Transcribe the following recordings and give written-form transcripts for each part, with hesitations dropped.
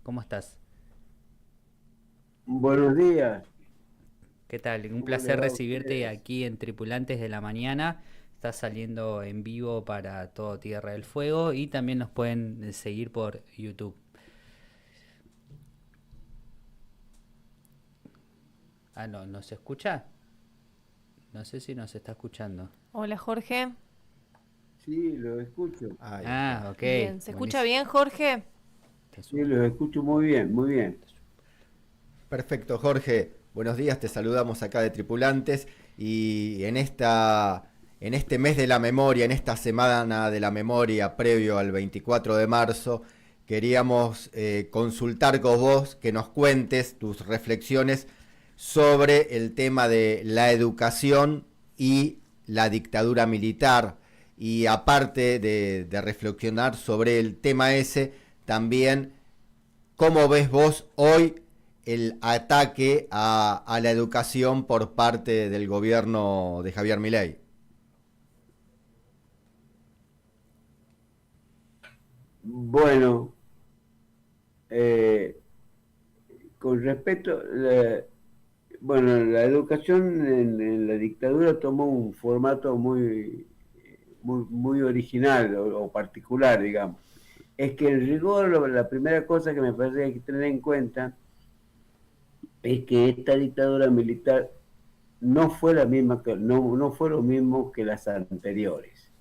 ¿Cómo estás? Buenos días, ¿Qué tal? Un ¿cómo les placer va a recibirte ustedes? aquí en Tripulantes de la Mañana. Estás saliendo en vivo para todo Tierra del Fuego y también nos pueden seguir por YouTube. Ah, no, ¿nos escucha? No sé si nos está escuchando. Hola Jorge. Sí, los escucho. Ahí está. Ah, ok, Bien, ¿se escucha buenísimo. bien Jorge? Está Sí, súper. los escucho muy bien, muy bien. Perfecto, Jorge. Buenos días, te saludamos acá de Tripulantes y en este mes de la memoria, en esta semana de la memoria previo al 24 de marzo, queríamos consultar con vos que nos cuentes tus reflexiones sobre el tema de la educación y la dictadura militar. Y aparte de reflexionar sobre el tema ese, también ¿cómo ves vos hoy el ataque a la educación por parte del gobierno de Javier Milei? Bueno, eh, con respecto, bueno, la educación en la dictadura tomó un formato muy original o particular, digamos. Es que en rigor la primera cosa que me parece que hay que tener en cuenta es que esta dictadura militar no fue la misma no fue lo mismo que las anteriores.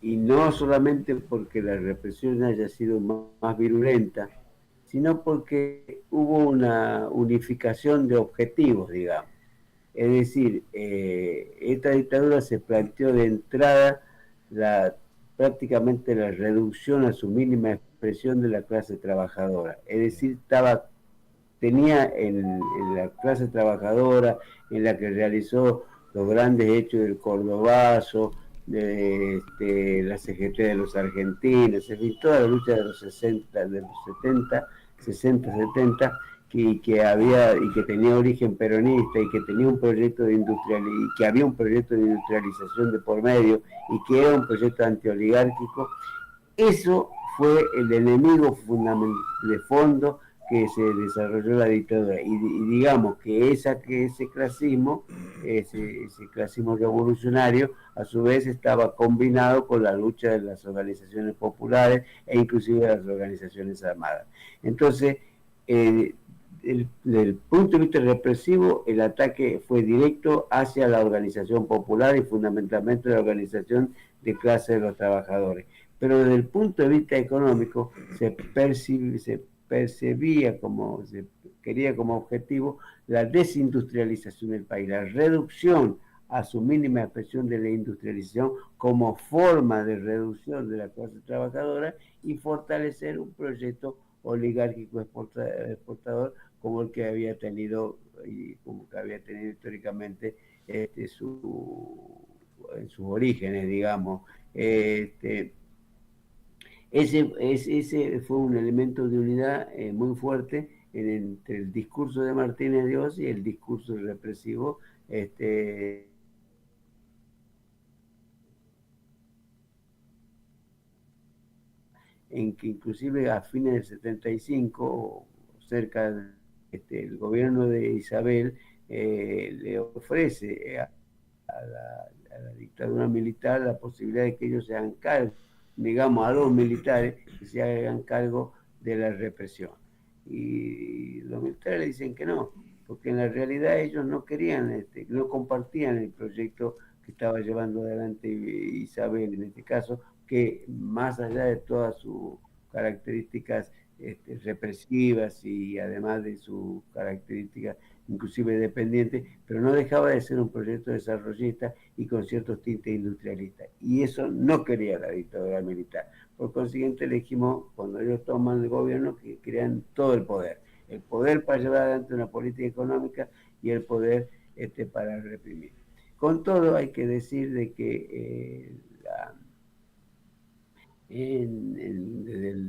Y no solamente porque la represión haya sido más virulenta, sino porque hubo una unificación de objetivos, digamos. Es decir, esta dictadura se planteó de entrada la, prácticamente la reducción a su mínima expresión de la clase trabajadora. Es decir, tenía en la clase trabajadora, en la que realizó los grandes hechos del Cordobazo, la CGT de los argentinos, en fin, toda la lucha de los 60, de los 70, 60, 70, que tenía origen peronista y que tenía un proyecto de y que había un proyecto de industrialización de por medio y que era un proyecto antioligárquico. Eso fue el enemigo fundamental de fondo que se desarrolló la dictadura. Y digamos que ese clasismo, ese clasismo revolucionario, a su vez estaba combinado con la lucha de las organizaciones populares e inclusive de las organizaciones armadas. Entonces, desde el punto de vista represivo, el ataque fue directo hacia la organización popular y fundamentalmente la organización de clase de los trabajadores. Pero desde el punto de vista económico se percibía como, se quería como objetivo la desindustrialización del país, la reducción a su mínima expresión de la industrialización como forma de reducción de la clase trabajadora y fortalecer un proyecto oligárquico exportador como el que había tenido y como que había tenido históricamente en sus orígenes, digamos. Ese fue un elemento de unidad muy fuerte entre el discurso de Martínez de Oz y el discurso represivo en que inclusive a fines del 75, cerca el gobierno de Isabel le ofrece a la dictadura militar la posibilidad de que ellos se hagan cargo, digamos, a los militares que se hagan cargo de la represión. Y los militares le dicen que no, porque en la realidad ellos no querían, no compartían el proyecto que estaba llevando adelante Isabel en este caso, que más allá de todas sus características represivas y además de sus características inclusive dependiente, pero no dejaba de ser un proyecto desarrollista y con ciertos tintes industrialistas. Y eso no quería la dictadura militar. Por consiguiente, elegimos, cuando ellos toman el gobierno, que crean todo el poder para llevar adelante una política económica y el poder para reprimir. Con todo, hay que decir de que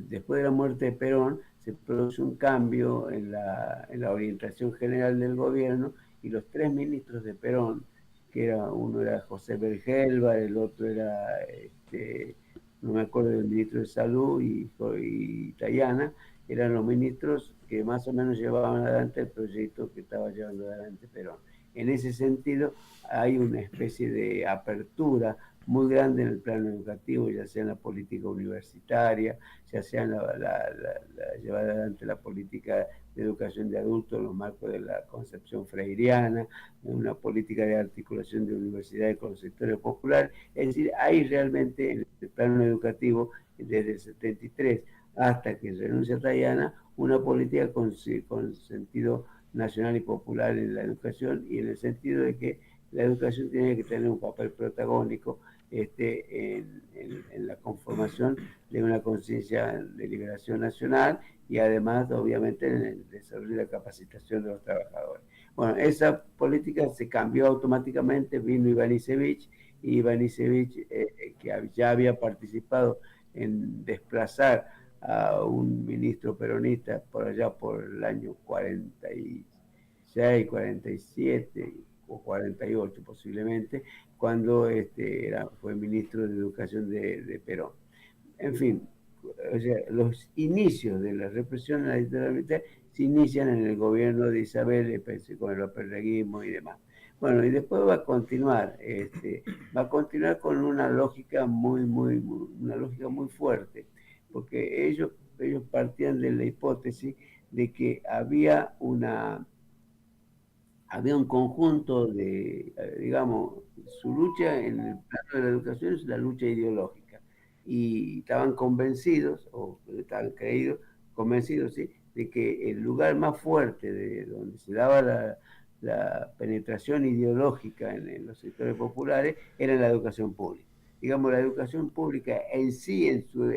después de la muerte de Perón se produce un cambio en la orientación general del gobierno y los tres ministros de Perón, uno era José Bergelba, el otro era no me acuerdo del ministro de Salud y Tayana, eran los ministros que más o menos llevaban adelante el proyecto que estaba llevando adelante Perón. En ese sentido, hay una especie de apertura muy grande en el plano educativo, ya sea en la política universitaria, ya sea en llevar adelante la política de educación de adultos en los marcos de la concepción freiriana, una política de articulación de universidades con los sectores populares. Es decir, hay realmente en el plano educativo, desde el 73 hasta que renuncia Tayana, una política con sentido nacional y popular en la educación, y en el sentido de que la educación tiene que tener un papel protagónico en la conformación de una conciencia de liberación nacional, y además, obviamente, en el desarrollo y la capacitación de los trabajadores. Bueno, esa política se cambió automáticamente, vino Ivanišević, y Ivanišević, que ya había participado en desplazar a un ministro peronista por allá por el año 46, 47 o 48 posiblemente, cuando fue ministro de Educación de Perón. En fin, o sea, los inicios de la represión en la dictadura militar se inician en el gobierno de Isabel, con el operreguismo y demás. Bueno, y después va a continuar con una lógica una lógica muy fuerte, porque ellos partían de la hipótesis de que había un conjunto digamos, su lucha en el plano de la educación es la lucha ideológica, y estaban convencidos, o estaban convencidos, ¿sí?, de que el lugar más fuerte de donde se daba la penetración ideológica en los sectores populares era en la educación pública. Digamos, la educación pública en sí, en su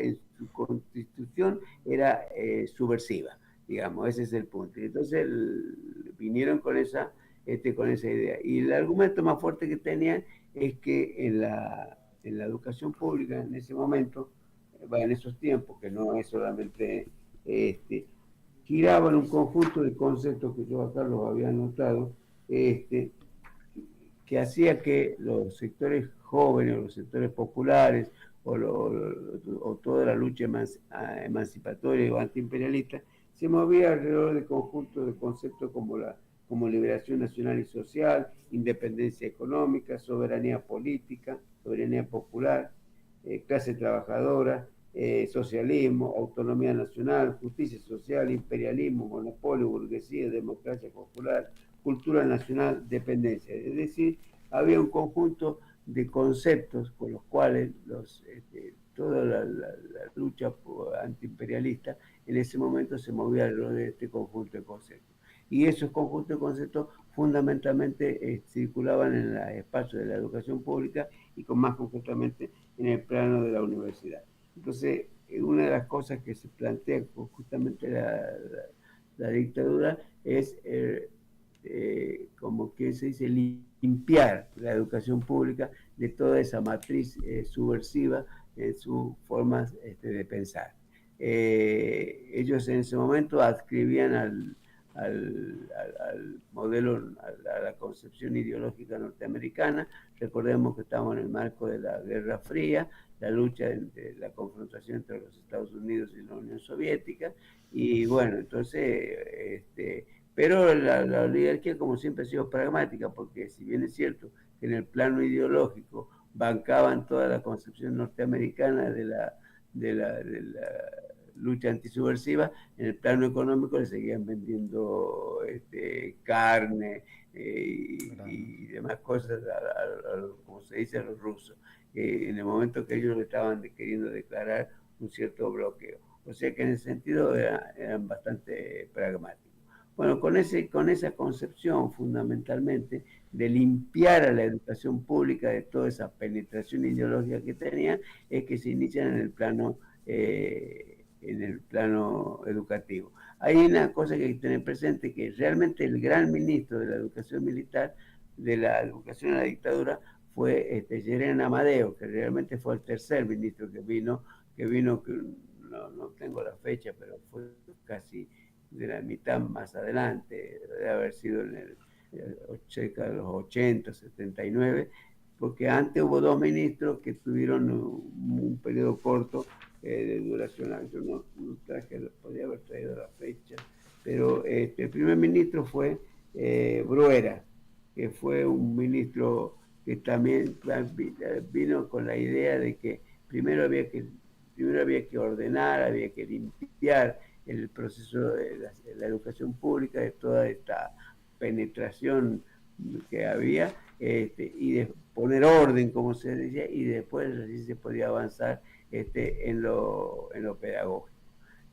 constitución, era subversiva, digamos, ese es el punto. Y entonces vinieron con esa idea. Y el argumento más fuerte que tenían es que en la educación pública, en ese momento, en esos tiempos, que no es solamente, giraban un conjunto de conceptos que yo acá los había anotado, que hacía que los sectores jóvenes, los sectores populares, o toda la lucha emancipatoria o antiimperialista, se movía alrededor de conjuntos de conceptos como liberación nacional y social, independencia económica, soberanía política, soberanía popular, clase trabajadora, socialismo, autonomía nacional, justicia social, imperialismo, monopolio, burguesía, democracia popular, cultura nacional, dependencia. Es decir, había un conjunto de conceptos con los cuales toda la lucha antiimperialista en ese momento se movía alrededor de este conjunto de conceptos. Y esos conjuntos de conceptos fundamentalmente circulaban en el espacio de la educación pública, y más concretamente en el plano de la universidad. Entonces, una de las cosas que se plantea justamente la dictadura es, como que se dice, limpiar la educación pública de toda esa matriz subversiva en sus formas de pensar. Ellos en ese momento adscribían al modelo, a la concepción ideológica norteamericana. Recordemos que estamos en el marco de la Guerra Fría, la lucha de la confrontación entre los Estados Unidos y la Unión Soviética, y bueno, entonces, pero la oligarquía, como siempre, ha sido pragmática, porque si bien es cierto que en el plano ideológico bancaban toda la concepción norteamericana de la lucha antisubversiva, en el plano económico le seguían vendiendo carne y demás cosas, como se dice, a los rusos, en el momento que ellos le estaban queriendo declarar un cierto bloqueo. O sea que en ese sentido eran bastante pragmáticos. Bueno, con esa concepción fundamentalmente de limpiar a la educación pública de toda esa penetración ideológica que tenían, es que se inician en el plano educativo. Hay una cosa que hay que tener presente, que realmente el gran ministro de la educación militar, de la educación en la dictadura, fue Jerén Amadeo, que realmente fue el tercer ministro que vino, que no tengo la fecha, pero fue casi de la mitad más adelante, debe haber sido cerca de los 80, 79, porque antes hubo dos ministros que tuvieron un periodo corto de duración. Yo no traje, podría haber traído la fecha, pero el primer ministro fue Bruera, que fue un ministro que también vino con la idea de que primero había que ordenar, había que limpiar el proceso de la educación pública, de toda esta penetración que había, y de poner orden, como se decía, y después así se podía avanzar en lo pedagógico.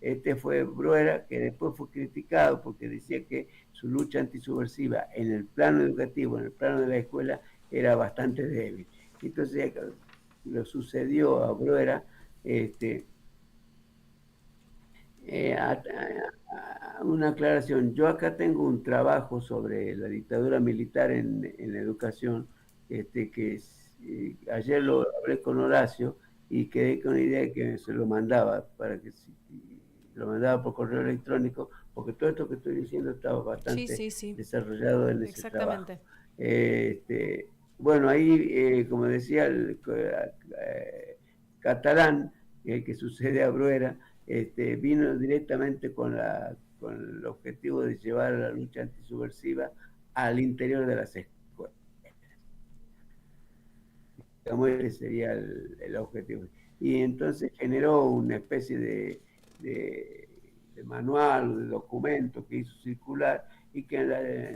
Este fue Bruera, que después fue criticado porque decía que su lucha antisubversiva en el plano educativo, en el plano de la escuela, era bastante débil. Entonces lo sucedió a Bruera, una aclaración. Yo acá tengo un trabajo sobre la dictadura militar en la educación, ayer lo hablé con Horacio y quedé con la idea de que se lo mandaba, lo mandaba por correo electrónico, porque todo esto que estoy diciendo estaba bastante desarrollado en ese trabajo. Bueno, ahí, como decía Catalán, el que sucede a Bruera, vino directamente con el objetivo de llevar la lucha antisubversiva al interior de las escuelas. Digamos, ese sería el objetivo. Y entonces generó una especie de manual o de documento que hizo circular y que en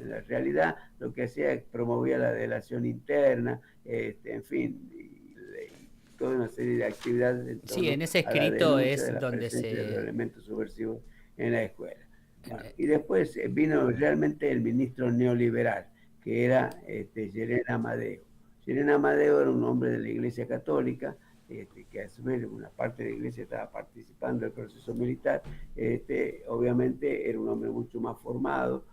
la realidad lo que hacía es promovía la delación interna, en fin, toda una serie de actividades en torno en ese a la escrito denuncia es de la donde presencia de los se... elementos subversivos en la escuela. Bueno, y después vino realmente el ministro neoliberal, que era Yerena Amadeo. Yerena Amadeo era un hombre de la Iglesia Católica, que a su vez una parte de la Iglesia estaba participando del proceso militar. Obviamente era un hombre mucho más formado,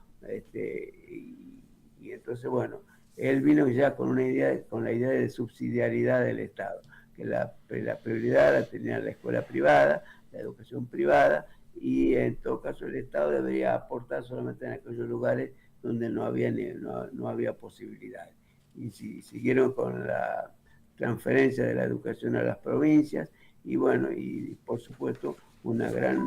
y entonces, bueno, él vino ya con la idea de subsidiariedad del Estado, que la prioridad la tenía la escuela privada, la educación privada, y en todo caso el Estado debería aportar solamente en aquellos lugares donde no había posibilidades. Y siguieron con la transferencia de la educación a las provincias, y bueno, y por supuesto una gran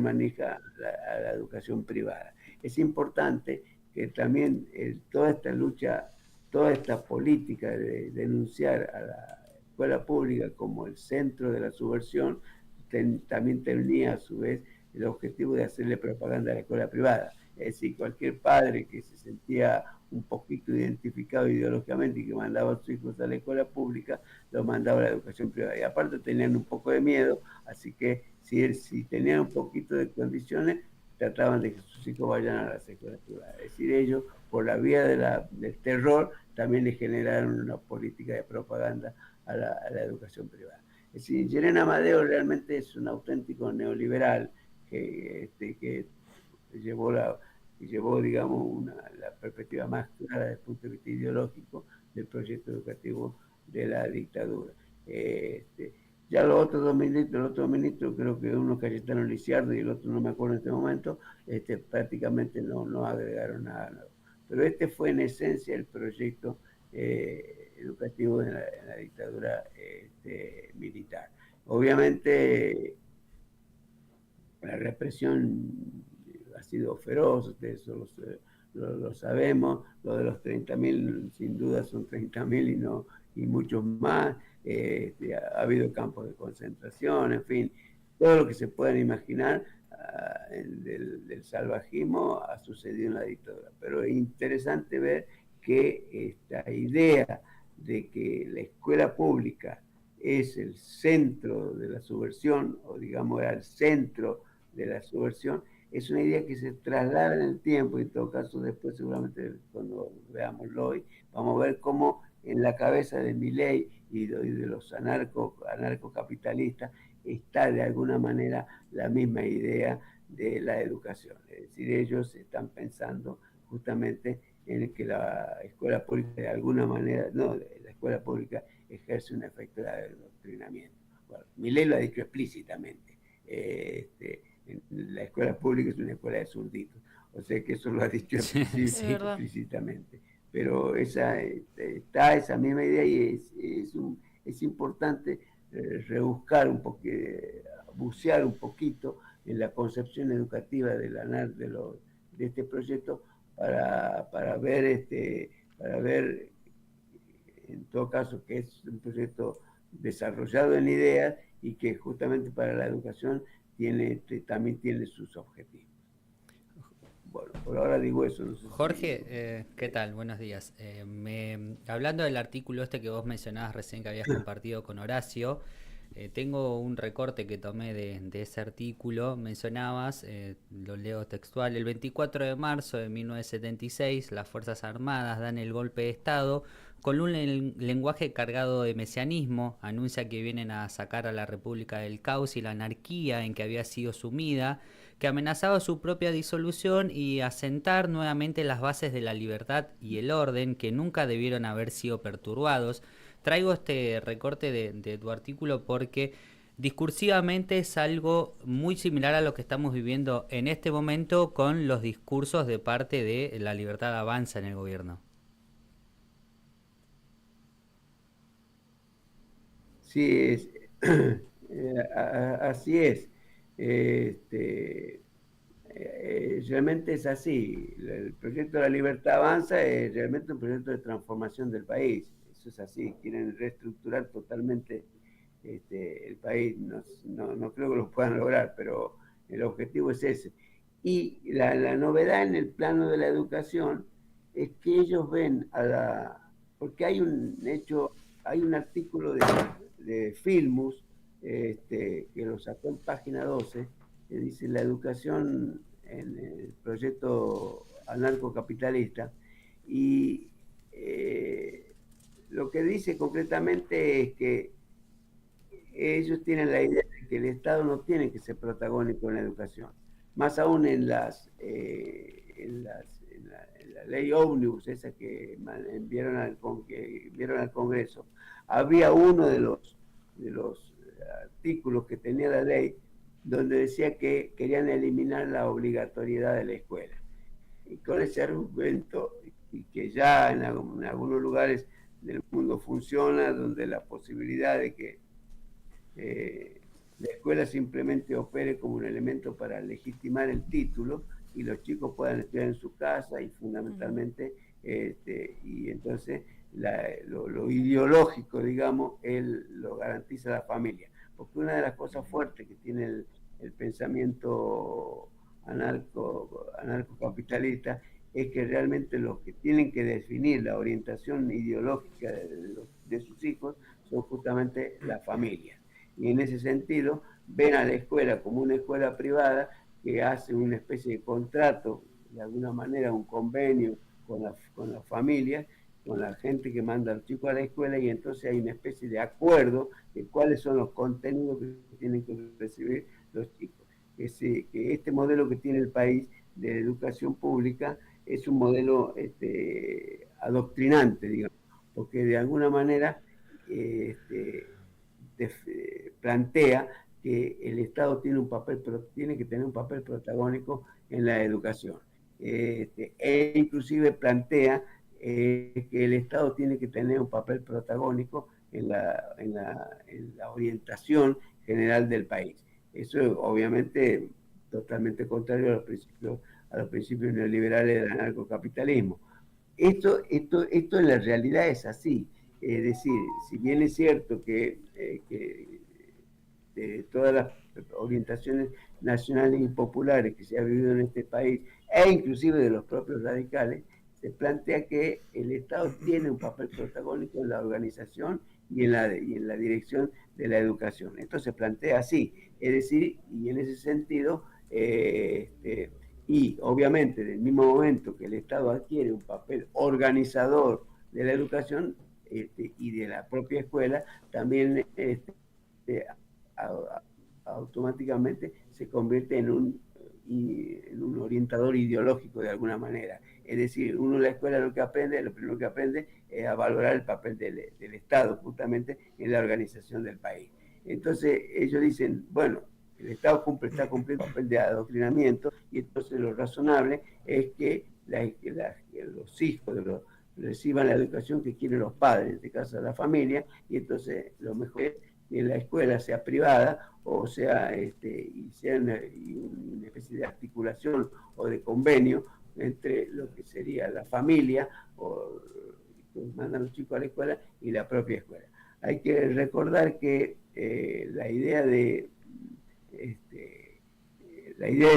manija a la educación privada. Es importante que también toda esta lucha, toda esta política de denunciar a la escuela pública como el centro de la subversión, también tenía a su vez el objetivo de hacerle propaganda a la escuela privada. Es decir, cualquier padre que se sentía un poquito identificado ideológicamente y que mandaba a sus hijos a la escuela pública, lo mandaba a la educación privada. Y aparte tenían un poco de miedo, así que si tenían un poquito de condiciones, trataban de que sus hijos vayan a las escuelas privadas. Es decir, ellos, por la vía del terror, también le generaron una política de propaganda a la educación privada. Es decir, Yerena Amadeo realmente es un auténtico neoliberal que llevó, digamos, la perspectiva más clara desde el punto de vista ideológico del proyecto educativo de la dictadura. Ya los otros dos ministros, creo que uno Cayetano Lisiardo y el otro no me acuerdo en este momento, prácticamente no agregaron nada nuevo. Pero este fue en esencia el proyecto educativo en la dictadura militar. Obviamente la represión ha sido feroz, eso lo sabemos, lo de los 30.000 sin duda son 30.000 y muchos más, ha habido campos de concentración, en fin, todo lo que se puedan imaginar del salvajismo ha sucedido en la dictadura, pero es interesante ver que esta idea de que la escuela pública es el centro de la subversión, o digamos era el centro de la subversión, es una idea que se traslada en el tiempo, y en todo caso después seguramente cuando veámoslo hoy, vamos a ver cómo en la cabeza de Milei y de los anarcocapitalistas está de alguna manera la misma idea de la educación. Es decir, ellos están pensando justamente en que la escuela pública de alguna manera, la escuela pública ejerce un efecto de adoctrinamiento. Bueno, Milei lo ha dicho explícitamente. La escuela pública es una escuela de zurditos. O sea que eso lo ha dicho Sí. explícitamente. pero está esa misma idea y es importante rebuscar un poco, bucear un poquito en la concepción educativa de la ANAR de este proyecto para ver para ver en todo caso que es un proyecto desarrollado en ideas y que justamente para la educación también tiene sus objetivos. Bueno, por ahora digo eso. No sé Jorge, ¿qué tal? Buenos días. Hablando del artículo este que vos mencionabas recién que habías compartido con Horacio, tengo un recorte que tomé de ese artículo. Mencionabas, lo leo textual: el 24 de marzo de 1976 las Fuerzas Armadas dan el golpe de Estado con un lenguaje cargado de mesianismo. Anuncia que vienen a sacar a la República del caos y la anarquía en que había sido sumida, que amenazaba su propia disolución y asentar nuevamente las bases de la libertad y el orden que nunca debieron haber sido perturbados. Traigo este recorte de tu artículo porque discursivamente es algo muy similar a lo que estamos viviendo en este momento con los discursos de parte de La Libertad Avanza en el gobierno. Sí, así es. Este, realmente es así. El proyecto de la libertad avanza es realmente un proyecto de transformación del país. Eso es así. Quieren reestructurar totalmente el país. No creo que lo puedan lograr, pero el objetivo es ese. Y la novedad en el plano de la educación es que ellos ven porque hay un artículo de Filmus que lo sacó en página 12, que dice la educación en el proyecto anarcocapitalista, y lo que dice concretamente es que ellos tienen la idea de que el Estado no tiene que ser protagónico en la educación, más aún en la ley ómnibus, esa que enviaron al Congreso, había uno de los artículos que tenía la ley donde decía que querían eliminar la obligatoriedad de la escuela. Y con ese argumento, y que ya en algunos lugares del mundo funciona, donde la posibilidad de que la escuela simplemente opere como un elemento para legitimar el título y los chicos puedan estudiar en su casa y fundamentalmente, y entonces lo ideológico, digamos, él lo garantiza la familia. Porque una de las cosas fuertes que tiene el pensamiento anarcocapitalista es que realmente los que tienen que definir la orientación ideológica de sus hijos son justamente la familia. Y en ese sentido ven a la escuela como una escuela privada que hace una especie de contrato, de alguna manera un convenio con la familia, con la gente que manda al chico a la escuela, y entonces hay una especie de acuerdo de cuáles son los contenidos que tienen que recibir los chicos. Que este modelo que tiene el país de educación pública es un modelo adoctrinante, digamos, porque de alguna manera plantea que el Estado tiene que tener un papel protagónico en la educación. E inclusive plantea que el Estado tiene que tener un papel protagónico en la orientación general del país. Eso es obviamente totalmente contrario a los principios neoliberales del anarcocapitalismo. Esto en la realidad es así. Es decir, si bien es cierto que de todas las orientaciones nacionales y populares que se ha vivido en este país, e inclusive de los propios radicales, se plantea que el Estado tiene un papel protagónico en la organización y en la dirección de la educación. Esto se plantea así, es decir, y en ese sentido, y obviamente en el mismo momento que el Estado adquiere un papel organizador de la educación y de la propia escuela, también automáticamente se convierte en un orientador ideológico de alguna manera. Es decir, uno en la escuela lo primero que aprende es a valorar el papel del Estado justamente en la organización del país. Entonces ellos dicen, bueno, el Estado está cumpliendo el papel de adoctrinamiento, y entonces lo razonable es que los hijos reciban la educación que quieren los padres, en este caso la familia, y entonces lo mejor es que la escuela sea privada o sea, y sea una especie de articulación o de convenio entre lo que sería la familia o que mandan los chicos a la escuela y la propia escuela. Hay que recordar que la idea de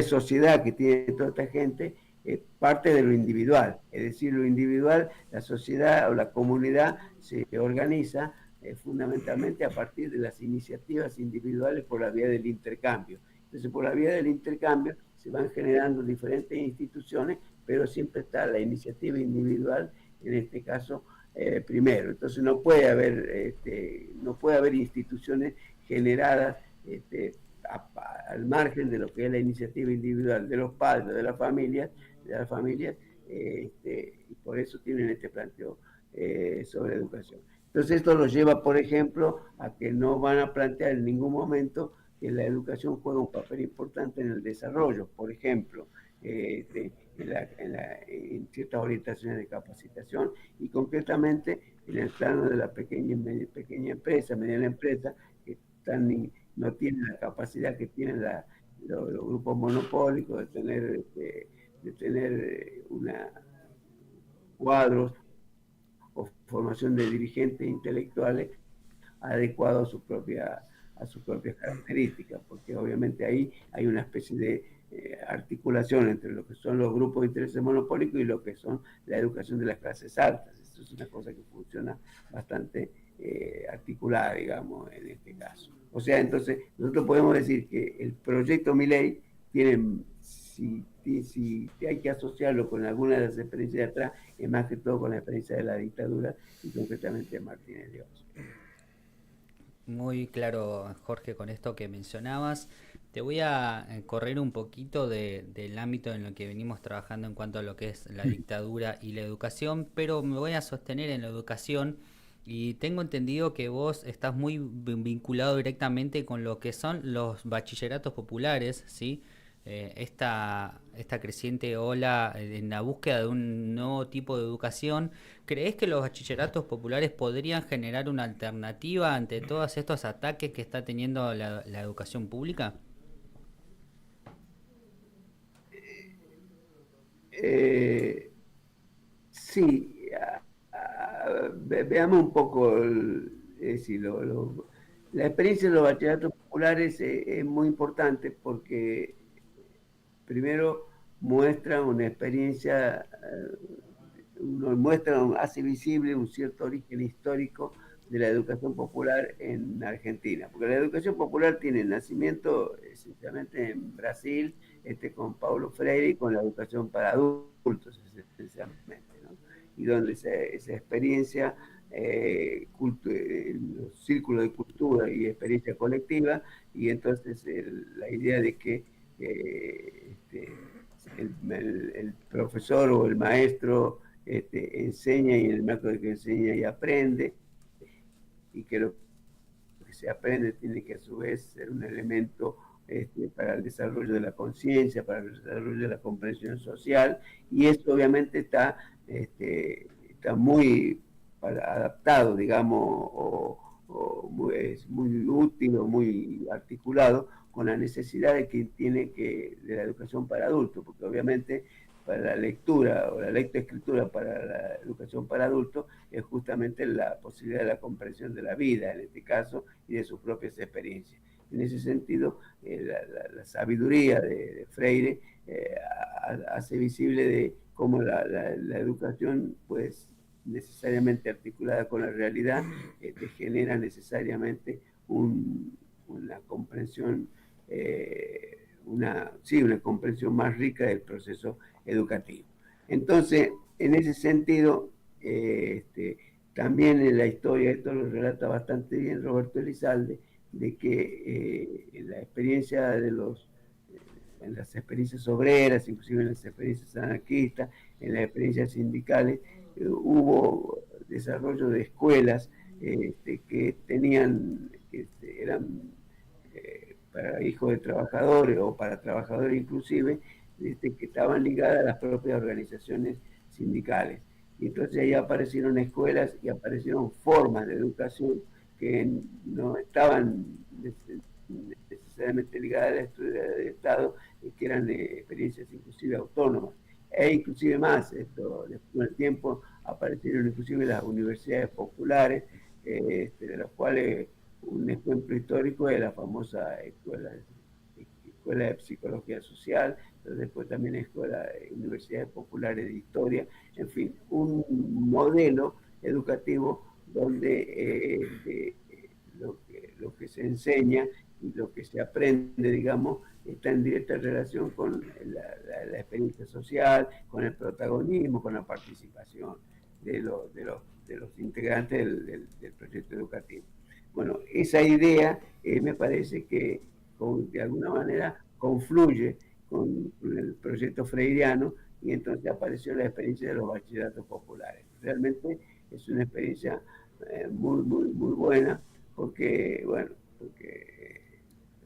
sociedad que tiene toda esta gente es parte de lo individual, es decir, lo individual, la sociedad o la comunidad se organiza fundamentalmente a partir de las iniciativas individuales por la vía del intercambio. Entonces, por la vía del intercambio se van generando diferentes instituciones, pero siempre está la iniciativa individual, en este caso, primero. Entonces, no puede haber instituciones generadas al margen de lo que es la iniciativa individual de los padres, de las familias, y por eso tienen este planteo sobre educación. Entonces esto los lleva, por ejemplo, a que no van a plantear en ningún momento que la educación juega un papel importante en el desarrollo, por ejemplo, en ciertas orientaciones de capacitación y concretamente en el plano de la pequeña empresa, mediana empresa, que no tienen la capacidad que tienen los grupos monopólicos de tener cuadros o formación de dirigentes intelectuales adecuados a sus propias características, porque obviamente ahí hay una especie de articulación entre lo que son los grupos de intereses monopólicos y lo que son la educación de las clases altas. Esto es una cosa que funciona bastante articulada, digamos, en este caso. O sea, entonces, nosotros podemos decir que el proyecto Milei tiene, si hay que asociarlo con alguna de las experiencias de atrás, es más que todo con la experiencia de la dictadura y concretamente de Martínez de Oz. Muy claro, Jorge, con esto que mencionabas. Te voy a correr un poquito del ámbito en el que venimos trabajando en cuanto a lo que es la dictadura y la educación, pero me voy a sostener en la educación y tengo entendido que vos estás muy vinculado directamente con lo que son los bachilleratos populares, ¿sí? Esta creciente ola en la búsqueda de un nuevo tipo de educación. ¿Creés que los bachilleratos populares podrían generar una alternativa ante todos estos ataques que está teniendo la educación pública? Sí, veamos un poco la experiencia de los bachilleratos populares es muy importante porque primero muestra una experiencia, hace visible un cierto origen histórico de la educación popular en Argentina, porque la educación popular tiene nacimiento esencialmente en Brasil, con Paulo Freire y con la educación para adultos, esencialmente, ¿no? Y donde esa experiencia, los círculos de cultura y experiencia colectiva, y entonces la idea de que el profesor o el maestro enseña y en el marco de que enseña y aprende, y que lo que se aprende tiene que a su vez ser un elemento para el desarrollo de la conciencia, para el desarrollo de la comprensión social, y esto obviamente está muy adaptado, digamos, es muy útil o muy articulado con la necesidad de la educación para adultos, porque obviamente para la lectura o la lectoescritura para la educación para adultos es justamente la posibilidad de la comprensión de la vida, en este caso, y de sus propias experiencias. En ese sentido, la sabiduría de Freire hace visible de cómo la educación, pues, necesariamente articulada con la realidad, genera necesariamente una comprensión, una comprensión más rica del proceso educativo. Entonces, en ese sentido, también en la historia, esto lo relata bastante bien Roberto Elizalde, de que en la experiencia en las experiencias obreras, inclusive en las experiencias anarquistas, en las experiencias sindicales, hubo desarrollo de escuelas que eran para hijos de trabajadores o para trabajadores inclusive, que estaban ligadas a las propias organizaciones sindicales. Y entonces ahí aparecieron escuelas y aparecieron formas de educación que no estaban necesariamente ligadas al estudio del Estado, y que eran experiencias inclusive autónomas. E inclusive más, después del tiempo aparecieron inclusive las universidades populares, de las cuales un ejemplo histórico es la famosa escuela de psicología social, pero después también universidades populares de historia, en fin, un modelo educativo donde lo que se enseña y lo que se aprende, digamos, está en directa relación con la experiencia social, con el protagonismo, con la participación de los integrantes del proyecto educativo. Bueno, esa idea me parece que de alguna manera confluye con el proyecto freiriano, y entonces apareció la experiencia de los bachilleratos populares. Realmente es una experiencia muy buena, porque, bueno, porque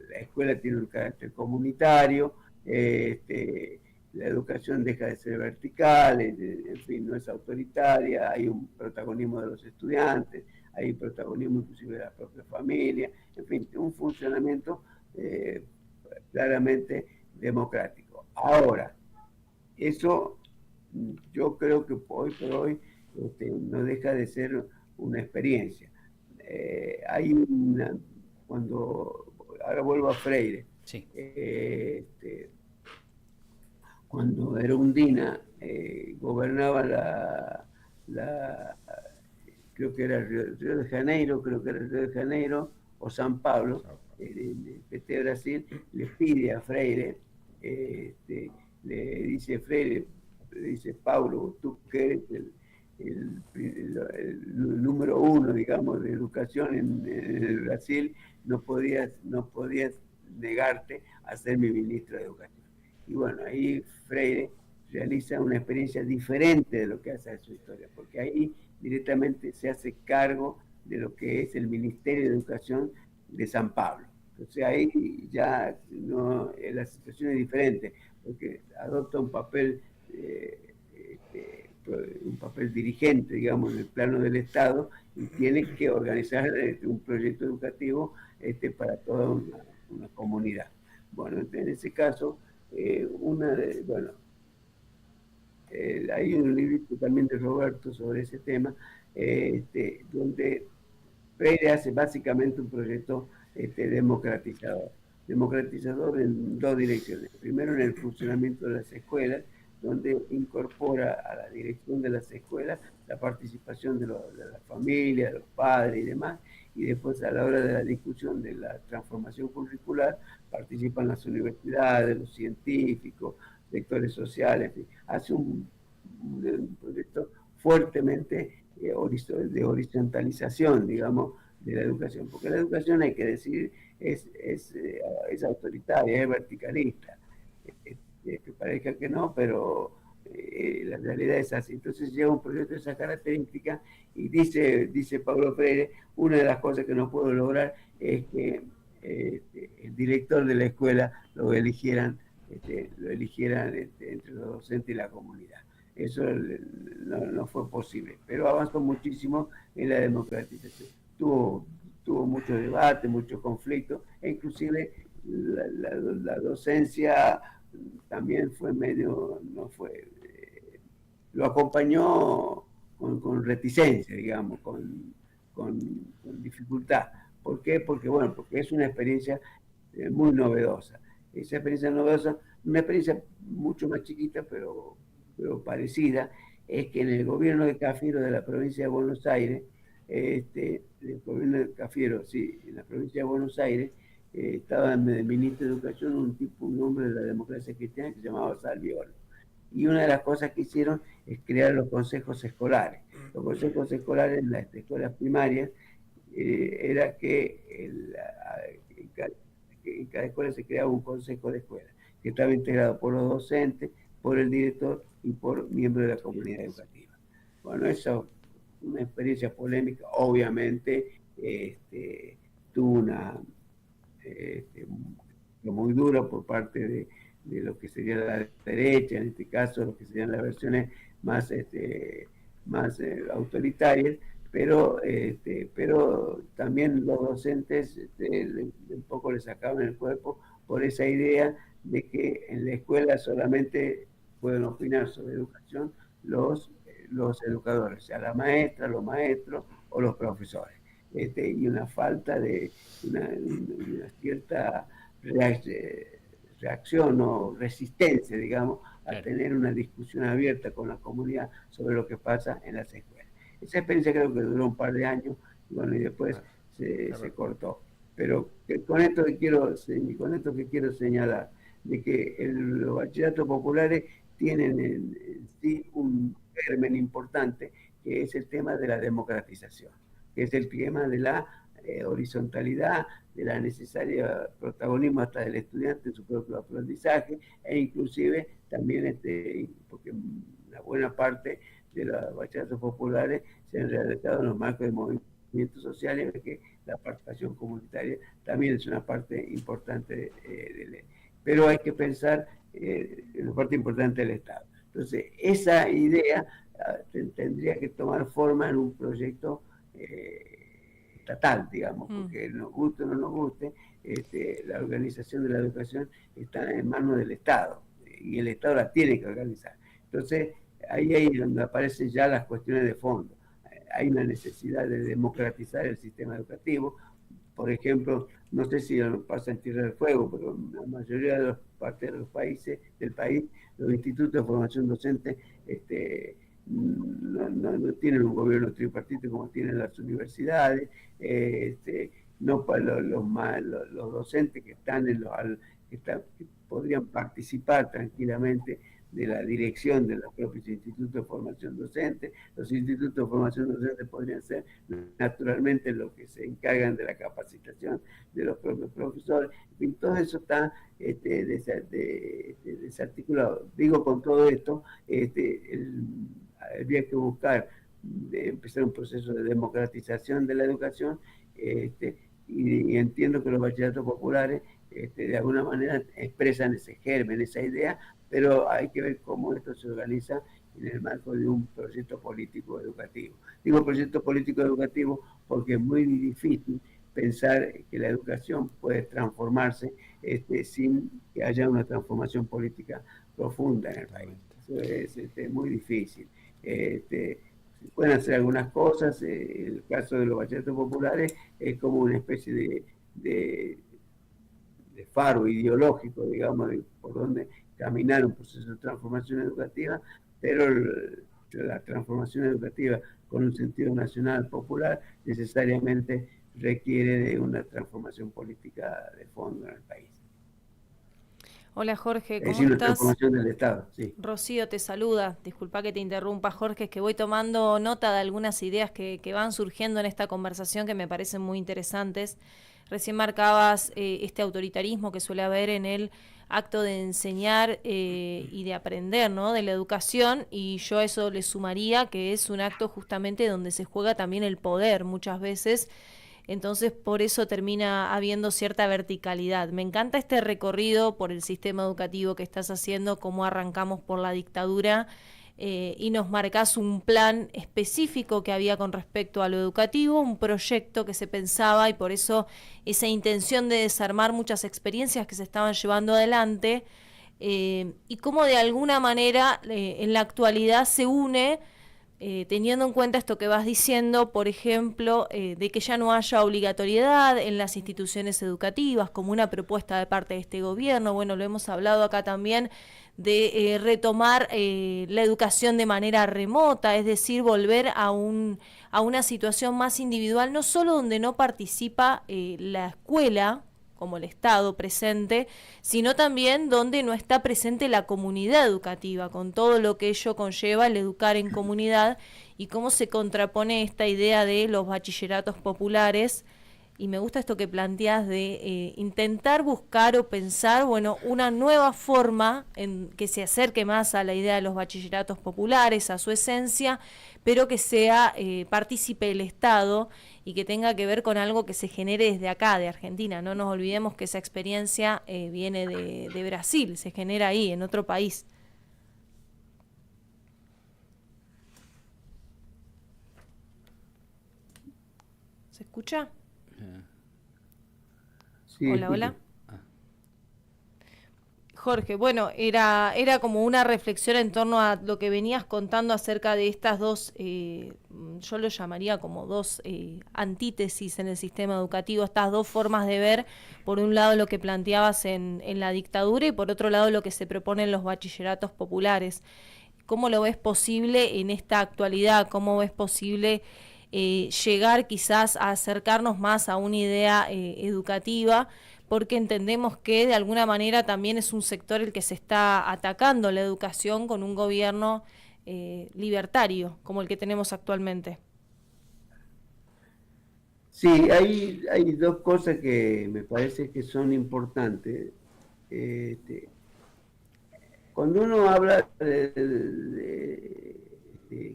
la escuela tiene un carácter comunitario, la educación deja de ser vertical, en fin, no es autoritaria, hay un protagonismo de los estudiantes, hay protagonismo inclusive de la propia familia, en fin, un funcionamiento claramente democrático. Ahora, eso yo creo que hoy por hoy no deja de ser una experiencia. Hay una, ahora vuelvo a Freire, Sí. Cuando Erundina gobernaba creo que era Río de Janeiro, o San Pablo, el PT de Brasil, le pide a Freire, le dice Paulo, tú que eres el número uno, digamos, de educación en el Brasil, no podías negarte a ser mi ministro de Educación. Y bueno, ahí Freire realiza una experiencia diferente de lo que hace en su historia, porque ahí directamente se hace cargo de lo que es el Ministerio de Educación de San Pablo. Entonces ahí ya la situación es diferente, porque adopta un papel dirigente, digamos, en el plano del Estado, y tiene que organizar un proyecto educativo para toda una comunidad. Bueno, en ese caso, hay un librito también de Roberto sobre ese tema, donde Freire hace básicamente un proyecto democratizador en dos direcciones. Primero, en el funcionamiento de las escuelas, donde incorpora a la dirección de las escuelas la participación de la familia, de los padres y demás, y después a la hora de la discusión de la transformación curricular participan las universidades, los científicos, sectores sociales, en fin, hace un proyecto fuertemente de horizontalización, digamos, de la educación, porque la educación, hay que decir, es autoritaria, es verticalista, que parezca que no, pero la realidad es así. Entonces llega un proyecto de esa característica, y dice Pablo Freire, una de las cosas que no puedo lograr es que el director de la escuela lo eligieran entre los docentes y la comunidad. Eso no fue posible, pero avanzó muchísimo en la democratización. Tuvo mucho debate, mucho conflicto, e inclusive la docencia también fue lo acompañó con reticencia, digamos, con dificultad. ¿Por qué? Porque es una experiencia muy novedosa. Esa experiencia novedosa, una experiencia mucho más chiquita, pero parecida, es que en el gobierno de Cafiero de la provincia de Buenos Aires, el gobierno de Cafiero, sí, en la provincia de Buenos Aires, estaba de ministro de Educación un hombre de la democracia cristiana que se llamaba Salviolo. Y una de las cosas que hicieron es crear los consejos escolares. Los consejos escolares en las escuelas primarias era que en cada escuela se creaba un consejo de escuela, que estaba integrado por los docentes, por el director y por miembros de la comunidad educativa. Bueno, eso es una experiencia polémica, obviamente, tuvo una muy dura por parte de lo que sería la derecha, en este caso, lo que serían las versiones más más autoritarias, pero también los docentes un poco les sacaban el cuerpo por esa idea de que en la escuela solamente pueden opinar sobre educación los educadores, o sea, la maestra, los maestros o los profesores. Y una falta de una cierta reacción o resistencia, digamos, a tener una discusión abierta con la comunidad sobre lo que pasa en las escuelas. Esa experiencia creo que duró un par de años, y bueno, y después se cortó. Pero con esto que quiero señalar, de que los bachilleratos populares tienen en sí un germen importante, que es el tema de la democratización, que es el tema de la horizontalidad, de la necesaria protagonismo hasta del estudiante en su propio aprendizaje, e inclusive también porque una buena parte de los bachilleratos populares se han realizado en los marcos de movimientos sociales, que la participación comunitaria también es una parte importante pero hay que pensar en la parte importante del Estado. Entonces, esa idea tendría que tomar forma en un proyecto estatal, digamos, porque nos guste o no nos guste, la organización de la educación está en manos del Estado, y el Estado la tiene que organizar. Entonces, ahí es donde aparecen ya las cuestiones de fondo. Hay una necesidad de democratizar el sistema educativo. Por ejemplo, no sé si pasa en Tierra del Fuego, pero en la mayoría de las partes de los países del país, los institutos de formación docente no tienen un gobierno tripartito como tienen las universidades. No para los docentes que están que podrían participar tranquilamente de la dirección de los propios institutos de formación docente. Los institutos de formación docente podrían ser naturalmente los que se encargan de la capacitación de los propios profesores. En fin, todo eso está desarticulado. Digo, con todo esto, habría que buscar empezar un proceso de democratización de la educación, y entiendo que los bachilleratos populares de alguna manera expresan ese germen, esa idea, pero hay que ver cómo esto se organiza en el marco de un proyecto político educativo. Digo proyecto político educativo porque es muy difícil pensar que la educación puede transformarse sin que haya una transformación política profunda en el país. Eso es muy difícil. Se pueden hacer algunas cosas. El caso de los bachilleratos populares es como una especie de faro ideológico, digamos, por donde caminar un proceso de transformación educativa, pero la transformación educativa con un sentido nacional popular necesariamente requiere de una transformación política de fondo en el país. Hola Jorge, ¿cómo estás? Una transformación del Estado, sí. Rocío te saluda. Disculpa que te interrumpa, Jorge, es que voy tomando nota de algunas ideas que van surgiendo en esta conversación que me parecen muy interesantes. Recién marcabas este autoritarismo que suele haber en el acto de enseñar y de aprender, ¿no?, de la educación, y yo a eso le sumaría que es un acto justamente donde se juega también el poder muchas veces. Entonces, por eso termina habiendo cierta verticalidad. Me encanta este recorrido por el sistema educativo que estás haciendo, cómo arrancamos por la dictadura y nos marcás un plan específico que había con respecto a lo educativo, un proyecto que se pensaba, y por eso esa intención de desarmar muchas experiencias que se estaban llevando adelante, y cómo de alguna manera en la actualidad se une, teniendo en cuenta esto que vas diciendo, por ejemplo, de que ya no haya obligatoriedad en las instituciones educativas, como una propuesta de parte de este gobierno. Bueno, lo hemos hablado acá también, de retomar la educación de manera remota, es decir, volver a una situación más individual, no solo donde no participa la escuela, como el Estado presente, sino también donde no está presente la comunidad educativa, con todo lo que ello conlleva el educar en comunidad, y cómo se contrapone esta idea de los bachilleratos populares. Y me gusta esto que planteas de intentar buscar o pensar, bueno, una nueva forma en que se acerque más a la idea de los bachilleratos populares, a su esencia, pero que sea partícipe el Estado y que tenga que ver con algo que se genere desde acá, de Argentina. No nos olvidemos que esa experiencia viene de Brasil, se genera ahí, en otro país. escucha? Sí, Hola, escucho. hola. Jorge, bueno, era como una reflexión en torno a lo que venías contando acerca de estas dos, yo lo llamaría como dos antítesis en el sistema educativo, estas dos formas de ver, por un lado lo que planteabas en la dictadura y por otro lado lo que se propone en los bachilleratos populares. ¿Cómo lo ves posible en esta actualidad? ¿Cómo ves posible llegar quizás a acercarnos más a una idea educativa? Porque entendemos que de alguna manera también es un sector el que se está atacando la educación con un gobierno libertario como el que tenemos actualmente. Sí, hay dos cosas que me parece que son importantes. Este, Cuando uno habla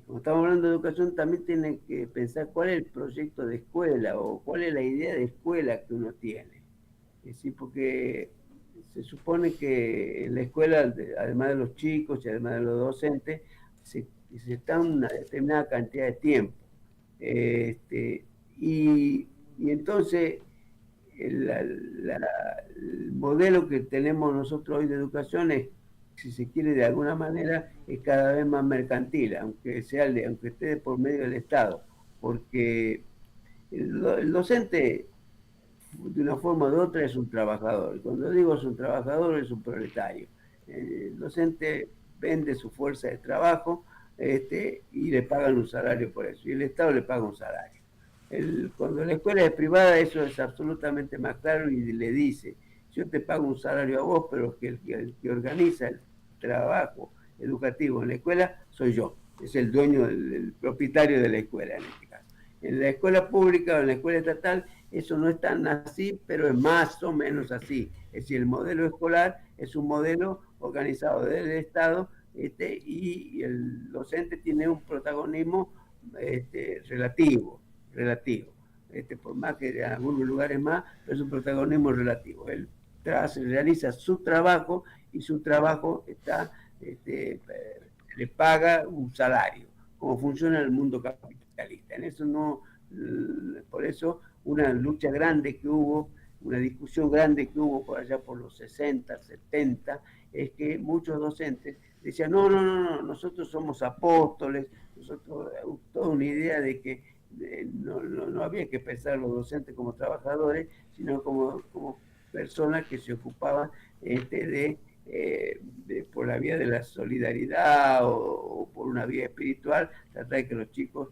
como estamos hablando de educación, también tiene que pensar cuál es el proyecto de escuela o cuál es la idea de escuela que uno tiene. Es decir, porque se supone que en la escuela, además de los chicos y además de los docentes, se está una determinada cantidad de tiempo. Este, y entonces el modelo que tenemos nosotros hoy de educación es, si se quiere de alguna manera, es cada vez más mercantil, aunque esté por medio del Estado, porque el docente de una forma u otra es un trabajador. Y cuando digo es un trabajador, es un proletario. El docente vende su fuerza de trabajo y le pagan un salario por eso. Y el Estado le paga un salario. Cuando la escuela es privada, eso es absolutamente más claro y le dice, yo te pago un salario a vos, pero el que organiza el trabajo educativo en la escuela soy yo. Es el dueño, el propietario de la escuela en este caso. En la escuela pública o en la escuela estatal, eso no es tan así, pero es más o menos así. Es decir, el modelo escolar es un modelo organizado desde el Estado y el docente tiene un protagonismo relativo. Por más que en algunos lugares más, pero es un protagonismo relativo. Él realiza su trabajo y su trabajo le paga un salario, como funciona el mundo capitalista. En eso no, por eso una lucha grande que hubo, una discusión grande que hubo por allá por los 60, 70, es que muchos docentes decían, no, nosotros somos apóstoles, nosotros, toda una idea de que no había que pensar a los docentes como trabajadores, sino como personas que se ocupaban por la vía de la solidaridad o por una vía espiritual, tratar de que los chicos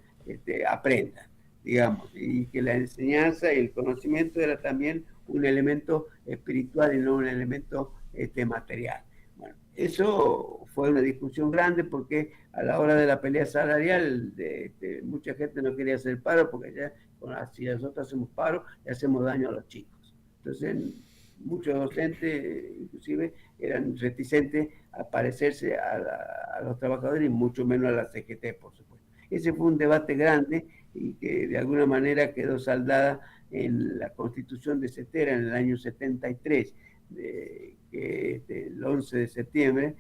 aprendan, digamos, y que la enseñanza y el conocimiento era también un elemento espiritual y no un elemento material. Bueno, eso fue una discusión grande porque a la hora de la pelea salarial mucha gente no quería hacer paro porque ya, si nosotros hacemos paro, le hacemos daño a los chicos. Entonces, muchos docentes, inclusive, eran reticentes a parecerse a los trabajadores y mucho menos a la CGT, por supuesto. Ese fue un debate grande y que de alguna manera quedó saldada en la Constitución de Cetera en el año 73, el 11 de septiembre,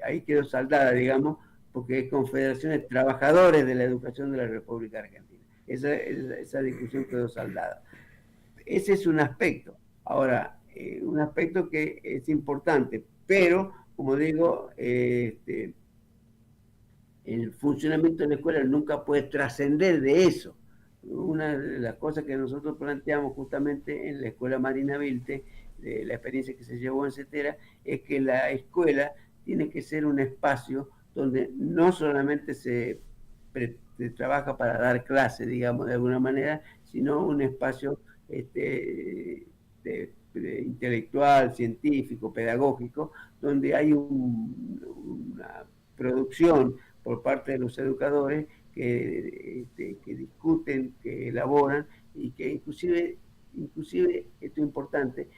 ahí quedó saldada, digamos, porque es Confederación de Trabajadores de la Educación de la República Argentina. Esa discusión quedó saldada. Ese es un aspecto. Ahora, un aspecto que es importante, pero, como digo, el funcionamiento de la escuela nunca puede trascender de eso. Una de las cosas que nosotros planteamos justamente en la Escuela Marina Vilte, de la experiencia que se llevó en Cetera, es que la escuela tiene que ser un espacio donde no solamente se trabaja para dar clase, digamos, de alguna manera, sino un espacio intelectual, científico, pedagógico, donde hay una producción por parte de los educadores que discuten, que elaboran y que inclusive esto es importante,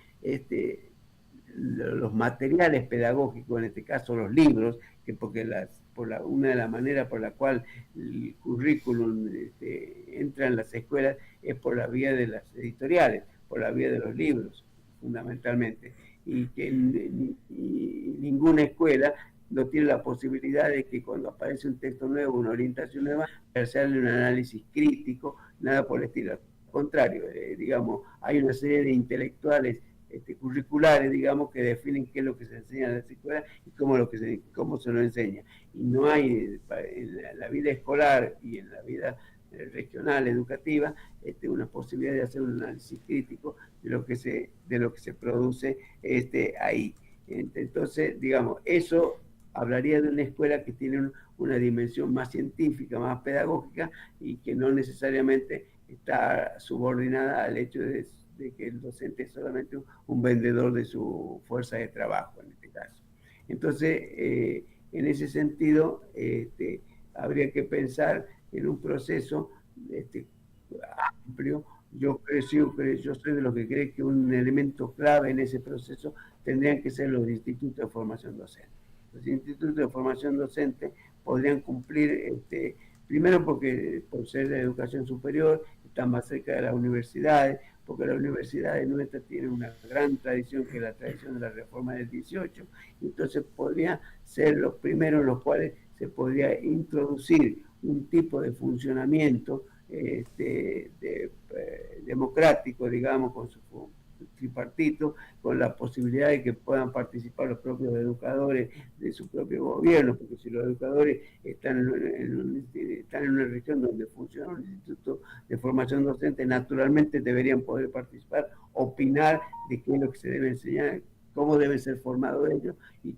los materiales pedagógicos, en este caso los libros, que porque una de las maneras por la cual el currículum entra en las escuelas es por la vía de las editoriales, por la vía de los libros, fundamentalmente, y que ninguna escuela no tiene la posibilidad de que cuando aparece un texto nuevo, una orientación nueva, hacerle un análisis crítico, nada por el estilo. Al contrario, digamos, hay una serie de intelectuales curriculares, digamos, que definen qué es lo que se enseña en las escuelas y cómo se lo enseña. Y no hay en la vida escolar y en la vida regional, educativa, una posibilidad de hacer un análisis crítico de lo que se produce ahí. Entonces, digamos, eso hablaría de una escuela que tiene una dimensión más científica, más pedagógica y que no necesariamente está subordinada al hecho de que el docente es solamente un vendedor de su fuerza de trabajo, en este caso. Entonces, en ese sentido, habría que pensar en un proceso amplio. Yo soy de los que cree que un elemento clave en ese proceso tendrían que ser los institutos de formación docente. Los institutos de formación docente podrían cumplir, primero porque por ser de educación superior, están más cerca de las universidades, porque las universidades nuestras tienen una gran tradición, que es la tradición de la reforma del 18, entonces podrían ser los primeros en los cuales se podría introducir un tipo de funcionamiento democrático, digamos, con su tripartito, con la posibilidad de que puedan participar los propios educadores de su propio gobierno, porque si los educadores están en una región donde funciona un instituto de formación docente, naturalmente deberían poder participar, opinar de qué es lo que se debe enseñar, cómo deben ser formados ellos y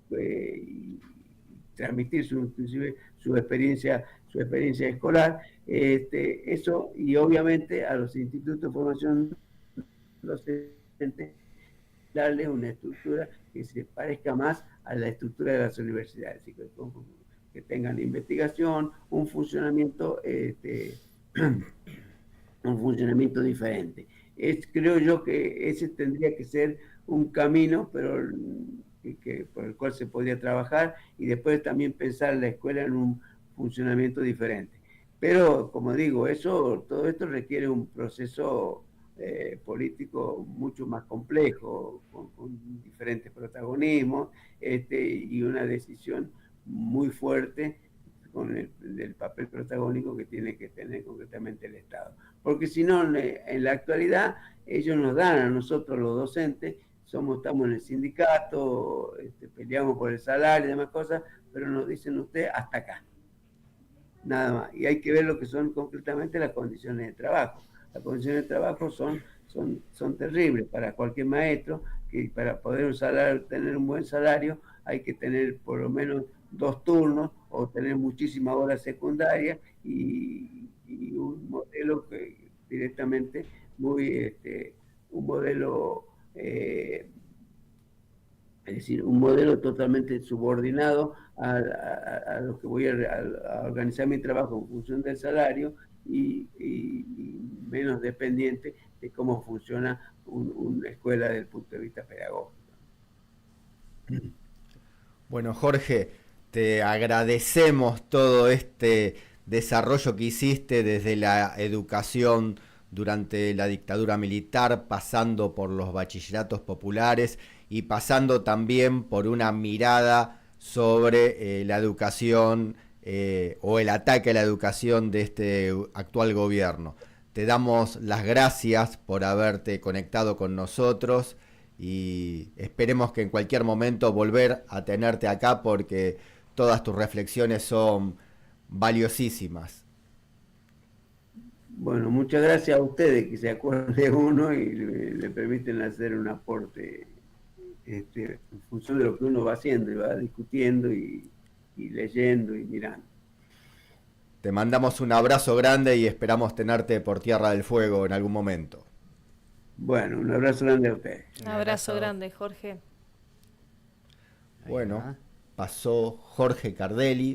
transmitir inclusive su experiencia escolar, eso, y obviamente a los institutos de formación docente darle una estructura que se parezca más a la estructura de las universidades, que tengan investigación, un funcionamiento diferente. Creo yo que ese tendría que ser un camino, pero por el cual se podría trabajar, y después también pensar la escuela en un funcionamiento diferente. Pero, como digo, todo esto requiere un proceso político mucho más complejo, con diferentes protagonismos, y una decisión muy fuerte con el papel protagónico que tiene que tener concretamente el Estado. Porque si no, en la actualidad, ellos nos dan a nosotros los docentes, estamos en el sindicato, peleamos por el salario y demás cosas, pero nos dicen usted hasta acá, nada más. Y hay que ver lo que son concretamente las condiciones de trabajo. Las condiciones de trabajo son terribles para cualquier maestro, que para poder tener un buen salario hay que tener por lo menos 2 turnos o tener muchísimas horas secundarias y un modelo que directamente un modelo es decir, un modelo totalmente subordinado a lo que voy a organizar mi trabajo en función del salario y menos dependiente de cómo funciona una escuela desde el punto de vista pedagógico. Bueno, Jorge, te agradecemos todo este desarrollo que hiciste desde la educación durante la dictadura militar, pasando por los bachilleratos populares y pasando también por una mirada sobre la educación o el ataque a la educación de este actual gobierno. Te damos las gracias por haberte conectado con nosotros y esperemos que en cualquier momento volver a tenerte acá porque todas tus reflexiones son valiosísimas. Bueno, muchas gracias a ustedes que se acuerdan de uno y le permiten hacer un aporte en función de lo que uno va haciendo y va discutiendo y leyendo y mirando. Te mandamos un abrazo grande y esperamos tenerte por Tierra del Fuego en algún momento. Bueno, un abrazo grande a ustedes. Un abrazo grande, Jorge. Bueno, pasó Jorge Cardelli,